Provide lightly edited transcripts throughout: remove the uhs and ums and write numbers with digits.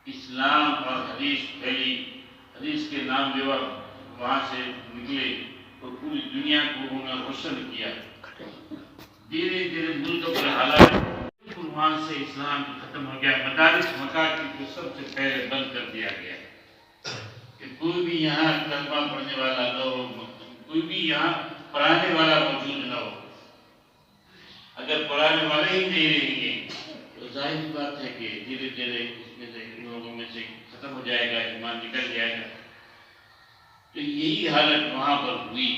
اسلام اور حدیث پھیلی، حدیث کے نام لیوا وہاں سے نکلے اور پوری دنیا کو انہوں نے روشن کیا۔ دھیرے دھیرے ملک کے حالات بالکل وہاں سے اسلام ختم ہو گیا۔ مدارس مکاتب کو سب سے پہلے بند کر دیا گیا کہ کوئی بھی یہاں کلمہ پڑھنے والا نہ ہو، کوئی بھی یہاں پڑھانے والا موجود نہ ہو۔ اگر پڑھانے والے ہی نہیں رہیں گے تو ظاہر بات ہے کہ دھیرے دھیرے اس میں سے ان لوگوں میں سے ختم ہو جائے گا، ایمان نکل جائے گا۔ تو یہی حالت وہاں پر ہوئی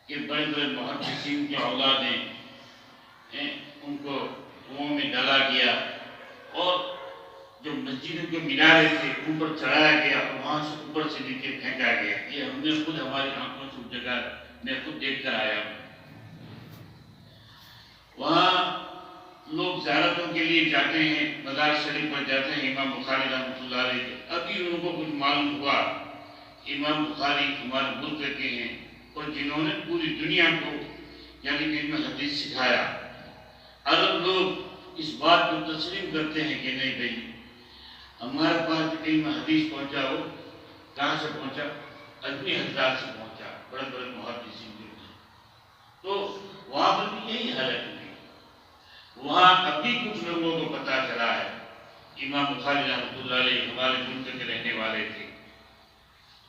کہ بڑے بڑے محدثین کے اولادیں ان کو کنوؤں میں ڈالا گیا اور جو مسجدوں کے مینارے تھے اوپر چڑھایا گیا اور وہاں سے اوپر سے نیچے پھینکا گیا۔ یہ ہم نے خود ہماری آنکھوں سے اس جگہ میں خود دیکھ کر آیا ہوں۔ وہاں لوگ زیارتوں کے لیے جاتے ہیں، مزار شریف پر جاتے ہیں امام بخاری رحمۃ اللہ علیہ کے۔ ابھی ان کو کچھ معلوم ہوا امام بخاری ہمارے ملک کے ہیں اور جنہوں نے پوری دنیا کو یعنی علم حدیث سکھایا۔ عرب لوگ اس بات کو تسلیم کرتے ہیں کہ نہیں بھائی ہمارے پاس علم حدیث پہنچا ہو، کہاں سے پہنچا؟ ادبی حضرات سے پہنچا، بڑے بڑے محدثین جو تھے۔ تو وہاں پر بھی یہی حالت ہوئی۔ وہاں ابھی کچھ لوگوں کو پتہ چلا ہے امام بخاری رحمۃ اللہ علیہ ہمارے ملک کے رہنے والے تھے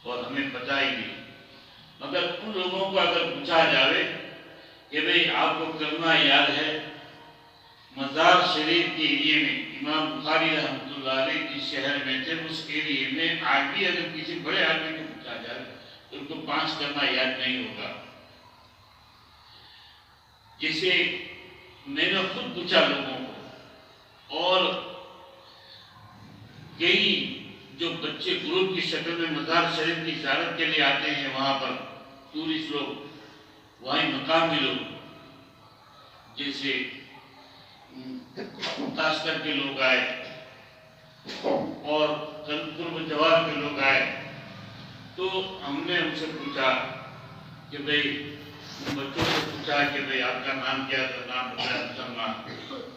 اور ہمیں پتہ ہی نہیں۔ مگر ان لوگوں کو اگر پوچھا جاوے کہ بھئی آپ کو کلمہ یاد ہے، مزار شریف کے ایریے میں امام بخاری رحمۃ اللہ علیہ جس شہر میں تھے اس ایریے میں آج بھی اگر کسی بڑے آدمی کو پوچھا جائے تو ان کو 5 کلمہ یاد نہیں ہوگا۔ جیسے میں نے خود پوچھا لوگوں کو، اور کئی جو بچے گروپ کی شکل میں مزار شریف کی زیارت کے لیے آتے ہیں، وہاں پر ٹورسٹ لوگ، وہیں مقامی لوگ جیسے تاشکر کے لوگ آئے اور قرب جوار کے لوگ آئے، تو ہم نے ان سے پوچھا کہ بھئی بچوں سے پوچھا کہ بھئی آپ کا نام کیا؟ تو نام بتایا مسلمان۔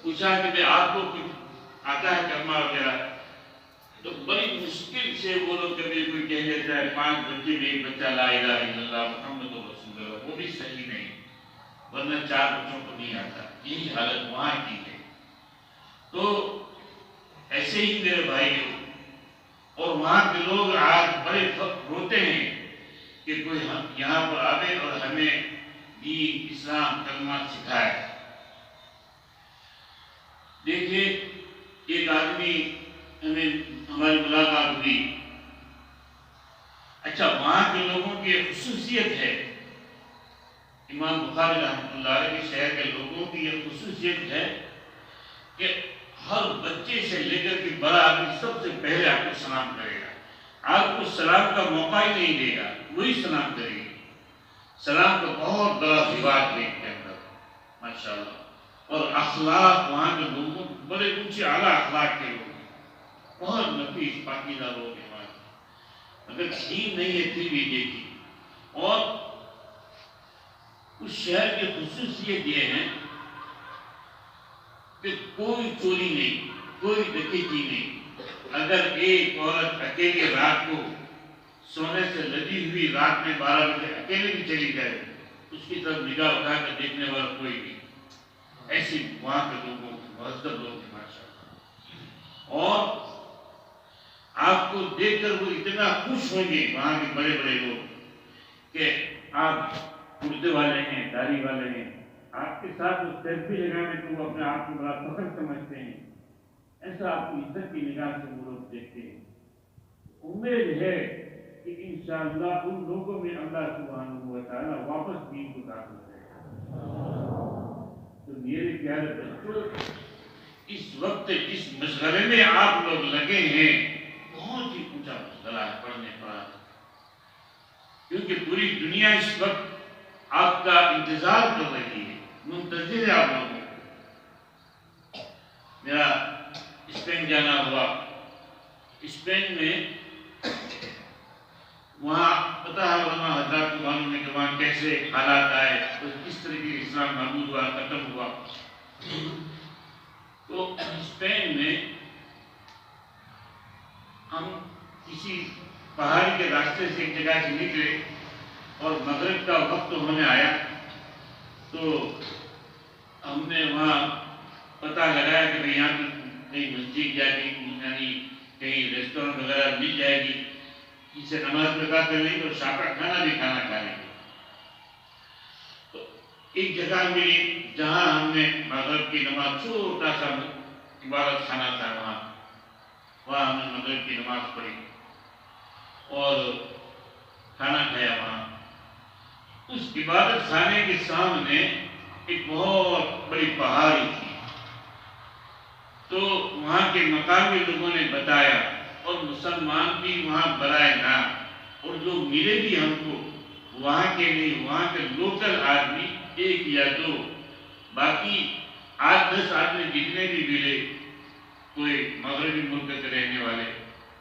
پوچھا کہ بھئی آپ کو کچھ آتا ہے کلمہ وغیرہ؟ تو بڑی مشکل سے وہ لوگ کبھی کوئی کہہ دیتا ہے 5 بچے میں ایک بچہ لا الہ الا اللہ محمد رسول اللہ، وہ بھی صحیح نہیں، ورنہ 4 بچوں کو نہیں آتا۔ یہی حالت وہاں کی ہے۔ تو ایسے ہی میرے بھائیوں، اور وہاں کے لوگ آج بڑے روتے ہیں کہ کوئی یہاں پر آوے اور ہمیں دین اسلام کلمہ سکھائے۔ دیکھیے ایک آدمی ہماری ملاقات ہوئی، اچھا وہاں کے لوگوں کی خصوصیت ہے، امام بخاری رحمۃ اللہ علیہ کے شہر کے لوگوں کی یہ خصوصیت ہے کہ ہر بچے سے لے کر کے بڑا آدمی سب سے پہلے آپ کو سلام کرے گا، آپ کو سلام کا موقع ہی نہیں دے گا، وہی سلام کرے گا۔ سلام کا بہت بڑا رواج ہے ان کے اندر ماشاءاللہ۔ اور اخلاق وہاں کے لوگوں بڑے اونچے اعلیٰ اخلاق کے لوگ ہیں، بہت نفیس پاکیزہ لوگ ہیں وہاں کے۔ اگر دین نہیں ہے پھر بھی دیکھی، اور اس شہر کی خصوصیت یہ ہے کہ کوئی چوری نہیں، کوئی ڈکیتی نہیں۔ اگر ایک عورت اکیلے رات کو سونے سے لدی ہوئی رات میں 12 بجے اکیلے بھی چلی جائے، اس کی طرف نگاہ اٹھا کر دیکھنے والا کوئی نہیں۔ ایسی وہاں کے لوگوں مہذب لوگ ہیں ماشاءاللہ، اور آپ کو دیکھ کر وہ اتنا خوش ہوں گے وہاں کے بڑے بڑے لوگ کہ آپ کرتے والے ہیں، داڑھی والے ہیں، آپ کے ساتھ وہ سیلفی لگانے کو وہ اپنے آپ کو بڑا فخر سمجھتے ہیں۔ ایسا آپ کی عزت کی نگاہ سے وہ لوگ دیکھتے ہیں۔ امید ہے کہ انشاءاللہ ان لوگوں میں اللہ سبحانہ و تعالیٰ واپس دین کو داخل کرے گا۔ تو میرے پیارے بچوں، اس وقت جس مشغلے میں آپ لوگ لگے ہیں بہت ہی اونچا مشغلہ ہے پڑھنے پڑھانے، کیونکہ پوری دنیا اس وقت آپ کا انتظار کر رہی ہے، منتظر ہے آپ لوگوں کو۔ میرا اسپین جانا ہوا، اسپین میں وہاں پتہ ہے علماء حضرات کو معلوم ہے کہ وہاں کیسے حالات آئے اور کس طریقے اسلام نابود ہوا، ختم ہوا۔ تو اسپین میں کسی پہاڑی کے راستے سے ایک جگہ سے نکلے اور مغرب کا وقت ہونے آیا تو ہم نے وہاں پتہ لگایا کہ بھئی یہاں کہیں مسجد یا کہیں ریسٹورینٹ وغیرہ مل جائے گی جس سے نماز ادا کر لیں گے اور شام کا کھانا بھی کھانا کھا لیں گے. تو ایک جگہ ملی جہاں ہم نے مغرب کی نماز چھوٹا سا عبادت خانہ تھا وہاں ہم نے مغرب کی نماز پڑھی اور کھانا کھایا. وہاں اس عبادت خانے کے سامنے ایک بہت بڑی پہاڑی تھی. تو وہاں کے مقامی لوگوں نے بتایا اور مسلمان بھی وہاں برائے نام اور جو ملے بھی ہم کو وہاں کے نہیں وہاں کے لوکل آدمی ایک یا دو باقی 8-10 آدمی جتنے بھی ملے کوئی مغربی ملک کے رہنے والے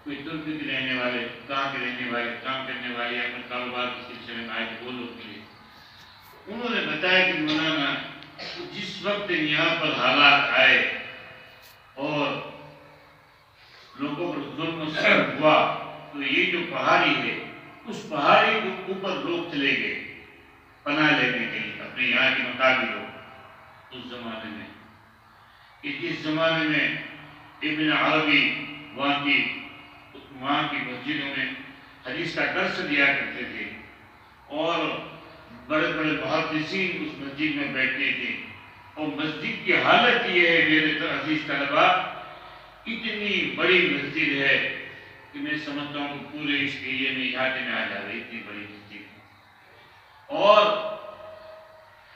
کوئی ترک کے رہنے والے کہاں کے رہنے والے کام کرنے والے اپنے کاروبار کے سلسلے میں آئے وہ لوگ ملے. انہوں نے بتایا کہ مولانا جس وقت یہاں پر حالات آئے اور لوگوں پر ظلم و ستم ہوا تو یہ جو پہاڑی ہے اس پہاڑی کے اوپر لوگ چلے گئے پناہ لینے کے لیے اپنے یہاں کے مقامی لوگ. اس زمانے میں جس زمانے میں ابن عربی وہاں کی مسجدوں میں حدیث کا درس دیا کرتے تھے اور بڑے بڑے محدثین اس مسجد میں بیٹھتے تھے. اور مسجد کی حالت یہ ہے میرے عزیز طلباء اتنی بڑی مسجد ہے کہ میں سمجھتا ہوں کہ پورے اس ایریے میں احاطے میں آ جا رہی اتنی بڑی مسجد ہے. اور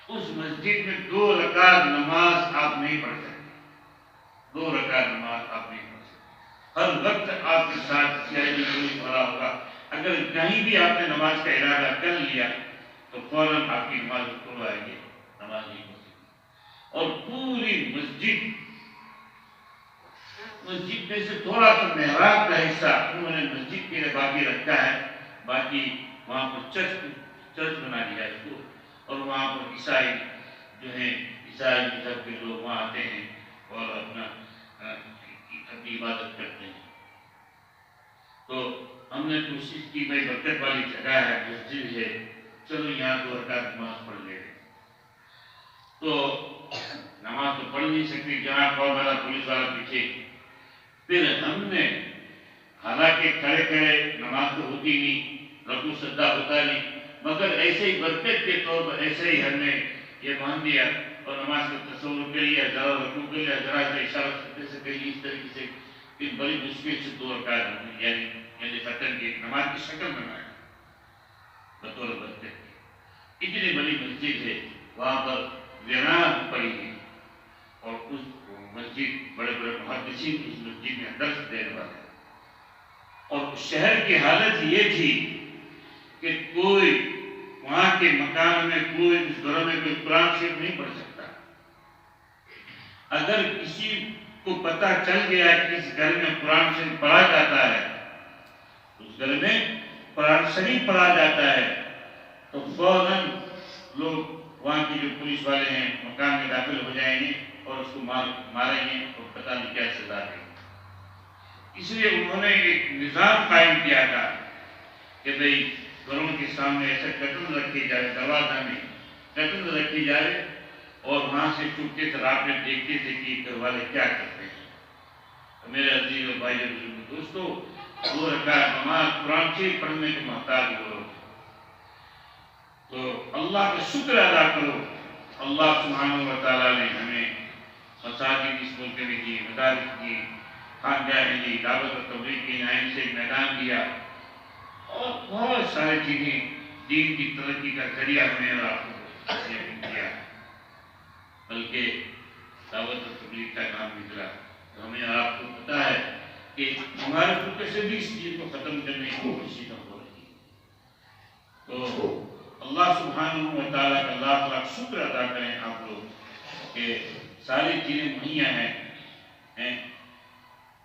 اس مسجد میں 2 رکعت نماز آپ نہیں پڑھ سکتے. 2 رکعت نماز آپ نہیں پڑھ سکتے. ہر وقت آپ کے ساتھ کوئی پڑا ہوگا. اگر کہیں بھی آپ نے نماز کا ارادہ کر لیا تو فوراً آپ کی نماز چھوڑ آئے گی نماز نہیں پڑھ سکتی. اور پوری مسجد میں سے تھوڑا سا محراب کا حصہ انہوں نے مسجد کے لیے باقی رکھا ہے. باقی وہاں پر چرچ بنا دیا اس کو اور وہاں پر عیسائی جو ہیں عیسائی مذہب کے لوگ وہاں آتے ہیں اور اپنی عبادت کرتے ہیں. تو ہم نے کوشش کی بھائی برکت والی جگہ ہے مسجد ہے چلو یہاں 2 رکعت نماز پڑھ لے. تو نماز تو پڑھ نہیں سکتی جہاں والا پولیس والا پیچھے. پھر ہم نے حالانکہ کھڑے کھڑے نماز تو ہوتی نہیں رکوع سجدہ ہوتا نہیں مگر ایسے ہی برکت کے طور پر ایسے ہی ہم نے یہ مان دیا اور نماز کا تصور کر لیا ذرا رکوع کر لیا ذرا سا اشارہ سے کر لی اس طریقے سے. پھر بڑی مشکل سے 2 رکعت یعنی فتن کی نماز کی شکل بنایا بطور برکت. اتنی بڑی مسجد ہے وہاں پر ویران پڑی ہے اور اس مسجد بڑے بڑے محدثین اس مسجد میں درس دینے والے. اور شہر کی حالت یہ تھی کہ کوئی وہاں کے مکان میں کوئی اس گھروں میں کوئی قرآن شریف نہیں پڑھ سکتا. اگر کسی کو پتہ چل گیا کہ اس گھر میں قرآن شریف پڑھا جاتا ہے اس گھر میں قرآن شریف پڑھا جاتا ہے تو فوراً لوگ وہاں کے جو پولیس والے ہیں مکان میں داخل ہو جائیں گے اور اس کو ماریں گے اور پتہ نہیں کیا سزا دیں گے. اس لیے انہوں نے ایک نظام قائم کیا تھا کہ بھئی گھروں کے سامنے ایسے کٹن رکھی جائے دروازہ میں کٹن رکھی جائے اور وہاں سے چپکے سے رات میں دیکھتے تھے کہ گھر والے کیا کرتے ہیں. تو میرے عزیز اور بھائی دوستو 2 رکعت نماز قرآن شریف پڑھنے کے محتاج ہو تو اللہ کا شکر ادا کرو. اللہ سبحانہ و تعالیٰ نے ہمیں مساجد اس ملک میں دی مدارس دی خانقاہیں دی دعوت و تبلیغ کی نائن سے میدان دیا اور بہت ساری چیزیں دین کی ترقی کا ذریعہ ہمیں اور آپ کو کیا بلکہ دعوت و تبلیغ کا نام نکلا. تو ہمیں اور آپ کو پتا ہے کہ ہمارے ملک سے بھی اس چیز کو ختم کرنے کی کوشش ہو رہی ہے. تو اللہ سبحانہ و تعالیٰ کا لاکھ لاکھ شکر ادا کریں آپ لوگ کہ ساری چیزیں مہیا ہیں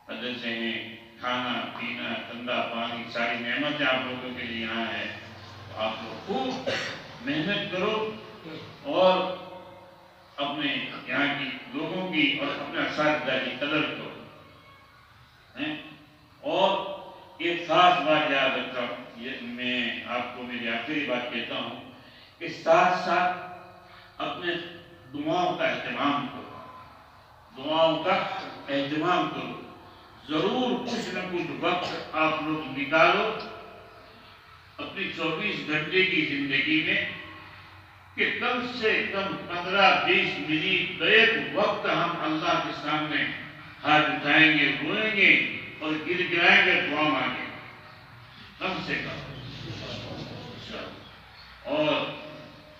مدرسے ہیں کھانا پینا ٹھنڈا پانی ساری نعمتیں آپ لوگوں کے لیے یہاں ہے. آپ لوگ خوب محنت کرو اور اپنے یہاں کی لوگوں کی اور اپنے اساتذہ کی قدر کرو اور ایک خاص خاص بات یاد رکھتا ہوں، میں آپ کو میری آخری بات کہتا ہوں کہ ساتھ ساتھ اپنے دعاؤں کا اہتمام کرو، دعاؤں کا اہتمام کرو، ضرور کچھ نہ کچھ وقت آپ لوگ نکالو اپنی 24 گھنٹے کی زندگی میں کہ کم سے کم 15-20 منٹ ایک وقت ہم اللہ کے سامنے ہاتھ اٹھائیں گے، روئیں گے اور گر گرائیں گے، دعا مانگیں گے کم سے کم، اور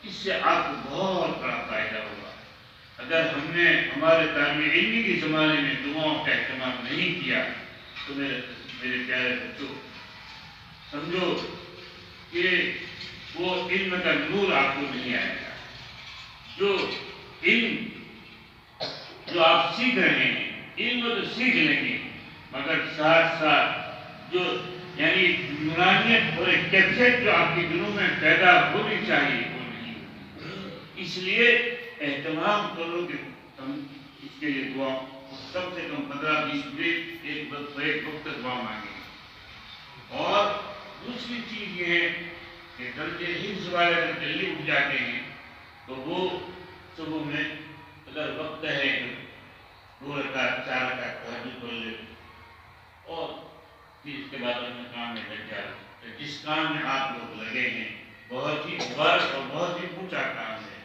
اس سے آپ کو بہت بڑا فائدہ ہوگا۔ اگر ہم نے ہمارے طالب علمی کے زمانے میں دعاؤں کا اہتمام نہیں کیا تو میرے پیارے بچوں سمجھو کہ وہ علم کا نور آپ کو نہیں آئے گا۔ جو علم جو آپ سیکھ رہے ہیں، علم تو سیکھ لیں گے مگر ساتھ ساتھ جو یعنی نورانیت اور ایک کیفیت جو آپ کے دلوں میں پیدا ہونی چاہیے وہ نہیں ہوتی۔ اس لیے اہتمام کرو کہ ہم اس کے لیے دعا کم سے کم 15-20 منٹ ایک وقت دعا مانگیں۔ اور دوسری چیز یہ ہے کہ درجے حفظ والے اگر جلدی اٹھ جاتے ہیں تو وہ صبح میں اگر وقت ہے 2 رکعت 4 رکعت تہجد پڑھ لے اور پھر اس کے بعد اپنے کام میں لگ جائے۔ جس کام میں آپ لوگ لگے ہیں بہت ہی مبارک اور بہت ہی اونچا کام ہے،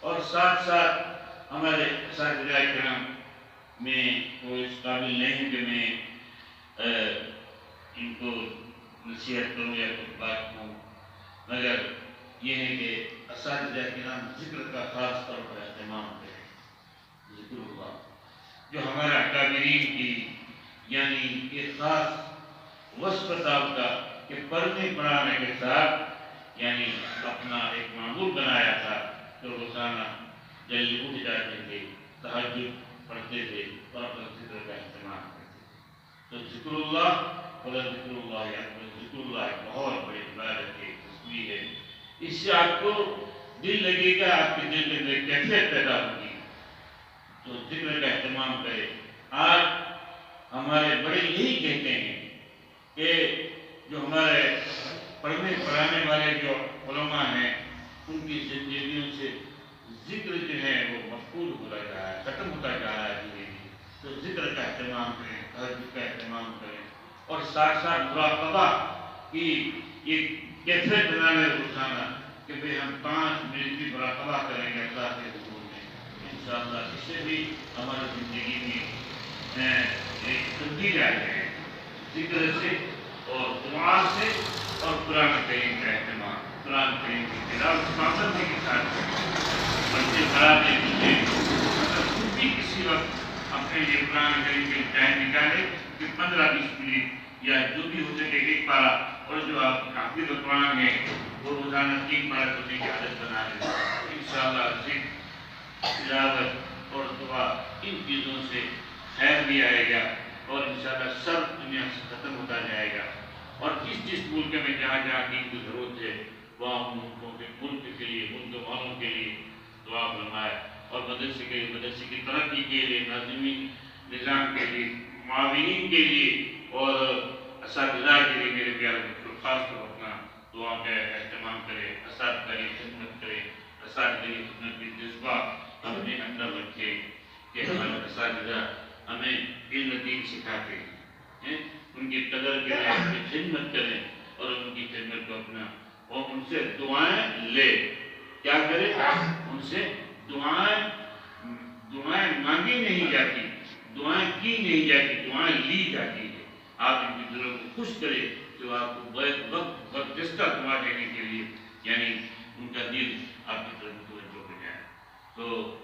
اور ساتھ ساتھ ہمارے اساتذہ کرام میں وہ اس قابل نہیں کہ میں ان کو نصیحت کروں یا کچھ بات کہوں، مگر یہ ہے کہ اساتذہ کرام ذکر کا خاص طور پر اہتمام کریں، ذکر اللہ جو ہمارے اکابرین کی یعنی ایک خاص وصف تھا کا کہ پڑھنے پڑھانے کے ساتھ یعنی اپنا ایک معمول بنایا تھا کہ روزانہ جلدی اٹھ جاتے تھے، تہجد پڑھتے تھے اور اپنے ذکر کا اہتمام کرتے تھے۔ تو ذکر اللہ ذکر اللہ ذکر اللہ ایک بہت بڑی عبادت ہے، تسبیح ہے، اس سے آپ کو دل لگے گا، آپ کے دل میں ایک کیفیت پیدا ہوگی، تو ذکر کا اہتمام کرے۔ آج ہمارے بڑے یہی کہتے ہیں کہ جو ہمارے پڑھنے پڑھانے والے جو علماء ہیں ان کی زندگیوں سے ذکر جو ہے وہ مفقود ہوتا جا رہا ہے، ختم ہوتا جا رہا ہے دھیرے دھیرے۔ تو ذکر کا اہتمام کریں، تہجد کا اہتمام کریں، اور ساتھ ساتھ مراقبہ کی ایک کیفیت بنانے روزانہ کہ بھئی ہم 5 منٹ کی مراقبہ کریں گے اللہ کے حضور میں، انشاءاللہ اس سے بھی ہماری زندگی میں ایک تبدیلی آ جائے، ذکر سے اور دعا سے اور قرآن کریم کا اہتمام، قرآن کریم کی تلاوت پابندی کے ساتھ بچے خراب نہیں ہوتے، خود بھی کسی وقت اپنے لیے قرآن کریم کے ٹائم نکالے کہ 15-20 منٹ یا جو بھی ہو سکے ایک پارہ، اور جو آپ حافظ قرآن ہے وہ روزانہ 3 پارہ کرنے کی عادت بنا لیں، انشاءاللہ ذکر تلاوت اور دعا ان چیزوں سے خیر بھی آئے گا اور انشاءاللہ سب دنیا سے ختم ہوتا جائے گا۔ اور جس ملک میں جہاں جہاں دین کی ضرورت ہے وہاں ملکوں کے ملک کے لیے، ملک والوں کے لیے دعا فرمائے، اور مدرسے کے لیے، مدرسے کی ترقی کے لیے، ناظمین نظام کے لیے، معاونین کے لیے اور اساتذہ کے لیے میرے پیارے بچوں خاص طور اپنا دعا کا اہتمام کرے، اساتذہ کی خدمت کرے، اساتذہ کی خدمت کی جذبہ اپنے اندر رکھے کہ ہمارے اساتذہ ہمیں علم دین سکھاتے ہیں، ان کی قدر کریں، ان کی خدمت کریں اور ان کی خدمت کو اپنا، اور ان سے دعائیں لے، کیا کرے؟ ان سے دعائیں مانگی نہیں جاتی، دعائیں کی نہیں جاتی، دعائیں لی جاتی ہے۔ آپ ان کے دلوں کو خوش کرے جو آپ کو وقت جستہ دعا دینے کے لیے یعنی ان کا دل آپ کی طرف متوجہ ہو جائے۔ تو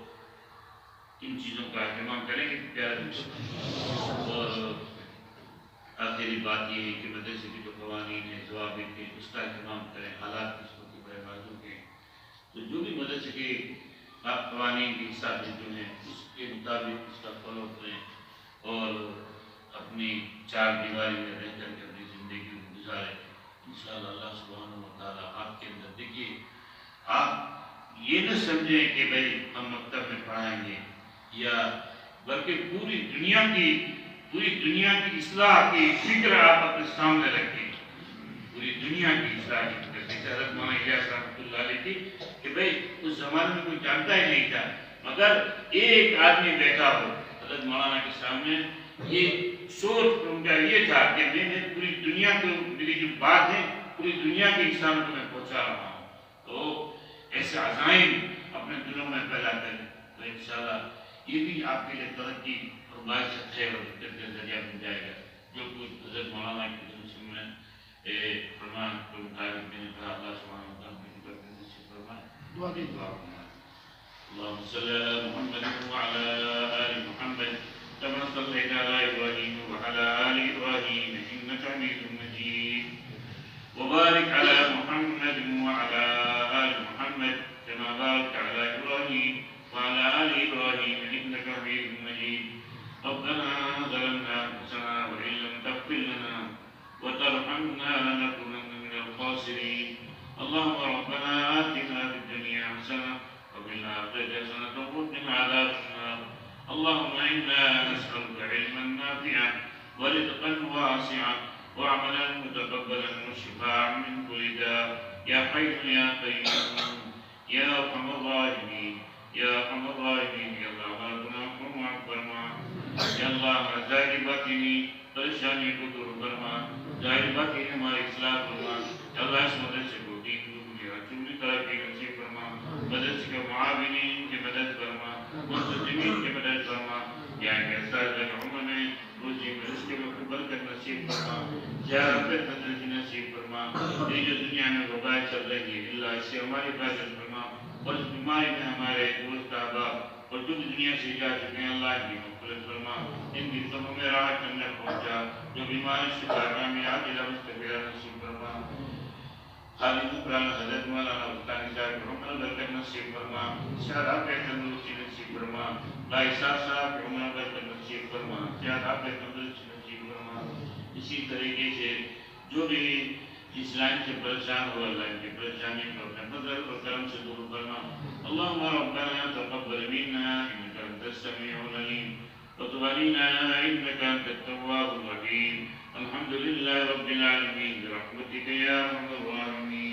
ان چیزوں کا اہتمام کریں گے پیارے، اور آخری بات یہ ہے کہ مدرسے کے جو قوانین ہیں، ضوابط ہیں، اس کا اہتمام کریں۔ حالات اس وقت بڑے نازک ہیں، تو جو بھی مدرسے کے قوانین کے حساب سے جو ہیں اس کے مطابق اس کا فالو کریں اور اپنی 4 دیواری میں رہ کر کے اپنی زندگی کو گزاریں۔ انشاءاللہ اللہ سبحانہ و تعالیٰ آپ کے اندر، دیکھیے آپ یہ نہ سمجھیں کہ بھئی ہم مکتب میں پڑھائیں گے، یا بلکہ پوری دنیا کی پوری دنیا کی اصلاح کی فکر آپ اپنے سامنے رکھیں، پوری دنیا کی اصلاح کی فکر. جیسے حضرت مولانا الیاس رحمۃ اللہ علیہ کی کہ بھائی اس زمانے میں کوئی جانتا ہی نہیں تھا، مگر ایک آدمی بیٹھا ہو حضرت مولانا کے سامنے، یہ سوچ ان کا یہ تھا کہ میں پوری دنیا کو، میری جو بات ہے پوری دنیا کے انسانوں کو میں پہنچا رہا ہوں. تو ایسے عزائم اپنے دلوں میں پیدا کریں تو انشاءاللہ یہ بھی آپ کے لیے ترقی اور باعث خیر اور فکر کا ذریعہ بن جائے گا. جو کچھ حضرت مولانا کی جنسل میں فرمان کے مطابق میں نے کہا، اللہ سبحانہ و تعالیٰ کی برکت نصیب فرمائے. دعا کی دعا فرمائے. اللهم صل على محمد وعلى آل محمد كما صليت على إبراهيم وعلى آل إبراهيم إنك حميد مجيد. وبارك على محمد وعلى آل محمد كما باركت على إبراهيم وعلى آل إبراهيم إنك حميد مجيد. ربنا ظلمنا أنفسنا وإن لم تغفر لنا وترحمنا لنكونن من الخاسرين. اللهم ربنا آتنا في الدنيا حسنة وفي الآخرة حسنة وقنا عذاب النار. اللهم إنا نسألك علما نافعا ورزقا واسعا وعملا متقبلا وشفاعا من كل داء يا حي يا قيوم يا أرحم الراحمين يا أرحم الراحمين. يا الله ہمارا گناہ کو معاف فرما. یا اللہ ہمارا ظاہری باطنی پریشانی کو دور فرما. ظاہری باطنی ہماری اصلاح فرما. یا اللہ اس مدرسے کو دین دنیا چنی ترقی نصیب فرما. مدرسے کے معاونین کی مدد فرما، منتظمین کی مدد فرما. یا کہ اساتذہ عمر میں روزی میں رزق میں برکت نصیب فرما. زیارت مدرسے نصیب فرما. یہ جو دنیا میں وبا چل رہی ہے اللہ اس سے ہماری حفاظت فرما. اور اس بیماری میں ہمارے دوست احباب اور جو دنیا سے جا چکے ہیں اللہ کی مغفرت فرما. ان کی تمام میں راحت اندر پہنچا. جو بیماری سے کامیابی عاجلہ مستقبلہ نصیب فرما. خالد قرآن حضرت مولانا مفتانی صاحب کی عمر برکت نصیب فرما. شہداء پہ تندرستی نصیب فرما. بھائی صاحب کی عمر برکت نصیب فرما. شہداء پہ تندرستی نصیب فرما. اسی طریقے سے جو بھی اس لائن سے پریشان ہوا اللہ کی پریشانی کو اپنے فضل اور کرم سے دور فرما. اللهم ربنا تقبل منا انك انت السميع العليم وتب علينا انك انت التواب الرحيم. الحمد لله رب العالمين برحمتك يا ارحم الراحمين.